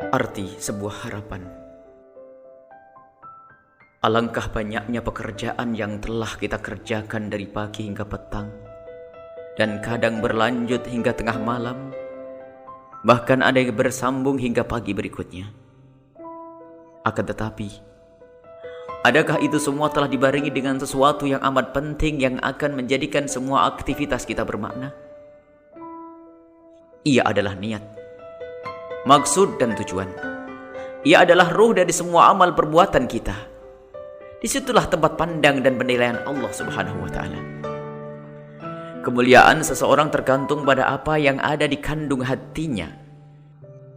Arti sebuah harapan. Alangkah banyaknya pekerjaan yang telah kita kerjakan dari pagi hingga petang, dan kadang berlanjut hingga tengah malam, bahkan ada yang bersambung hingga pagi berikutnya. Akan tetapi, adakah itu semua telah dibarengi dengan sesuatu yang amat penting yang akan menjadikan semua aktivitas kita bermakna? Ia adalah niat, maksud dan tujuan. Ia adalah ruh dari semua amal perbuatan kita. Disitulah tempat pandang dan penilaian Allah Subhanahu wa Ta'ala. Kemuliaan seseorang tergantung pada apa yang ada di kandung hatinya.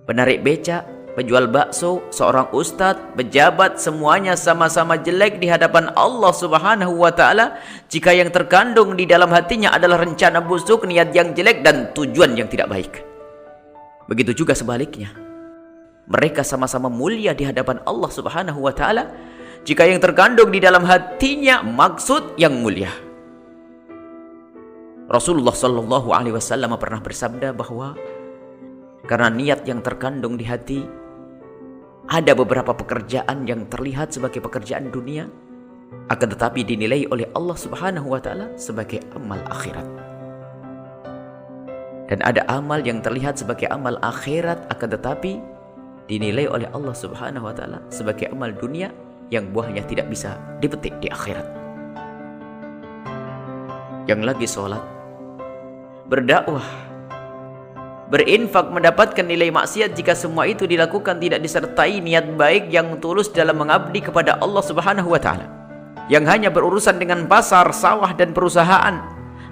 Penarik becak, penjual bakso, seorang ustadz, pejabat, semuanya sama-sama jelek di hadapan Allah Subhanahu wa Ta'ala jika yang terkandung di dalam hatinya adalah rencana busuk, niat yang jelek, dan tujuan yang tidak baik. Begitu juga sebaliknya. Mereka sama-sama mulia di hadapan Allah Subhanahu wa Ta'ala jika yang terkandung di dalam hatinya maksud yang mulia. Rasulullah Shallallahu Alaihi Wasallam pernah bersabda bahwa karena niat yang terkandung di hati, ada beberapa pekerjaan yang terlihat sebagai pekerjaan dunia, akan tetapi dinilai oleh Allah Subhanahu wa Ta'ala sebagai amal akhirat. Dan ada amal yang terlihat sebagai amal akhirat, akan tetapi dinilai oleh Allah Subhanahu wa Ta'ala sebagai amal dunia yang buahnya tidak bisa dipetik di akhirat. Yang lagi sholat, berdakwah, berinfak, mendapatkan nilai maksiat jika semua itu dilakukan tidak disertai niat baik yang tulus dalam mengabdi kepada Allah Subhanahu wa Ta'ala. Yang hanya berurusan dengan pasar, sawah, dan perusahaan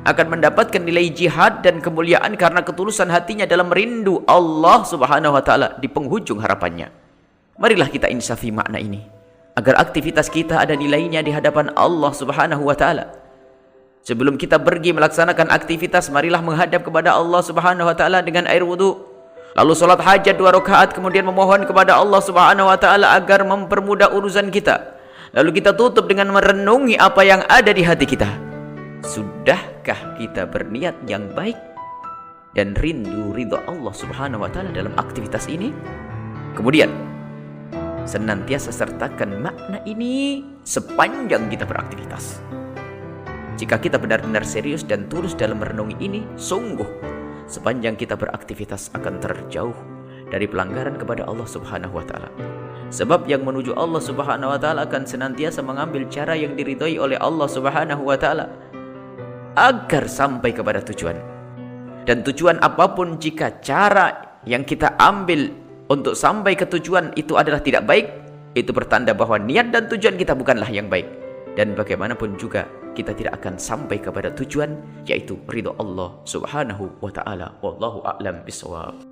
akan mendapatkan nilai jihad dan kemuliaan karena ketulusan hatinya dalam merindu Allah Subhanahu wa Ta'ala di penghujung harapannya. Marilah kita insafi makna ini agar aktivitas kita ada nilainya di hadapan Allah Subhanahu wa Ta'ala. Sebelum kita pergi melaksanakan aktivitas, marilah menghadap kepada Allah Subhanahu wa Ta'ala dengan air wudu, lalu sholat hajat 2 rakaat, kemudian memohon kepada Allah Subhanahu wa Ta'ala agar mempermudah urusan kita. Lalu kita tutup dengan merenungi apa yang ada di hati kita. Sudahkah kita berniat yang baik dan rindu ridha Allah Subhanahu wa Ta'ala dalam aktivitas ini? Kemudian senantiasa sertakan makna ini sepanjang kita beraktivitas. Jika kita benar-benar serius dan tulus dalam merenungi ini, sungguh sepanjang kita beraktivitas akan terjauh dari pelanggaran kepada Allah Subhanahu wa Ta'ala. Sebab yang menuju Allah Subhanahu wa Ta'ala akan senantiasa mengambil cara yang diridhai oleh Allah Subhanahu wa Ta'ala agar sampai kepada tujuan. Dan tujuan apapun, jika cara yang kita ambil untuk sampai ke tujuan itu adalah tidak baik, itu bertanda bahwa niat dan tujuan kita bukanlah yang baik. Dan bagaimanapun juga kita tidak akan sampai kepada tujuan, yaitu ridha Allah Subhanahu wa Ta'ala. Wallahu a'lam bishawab.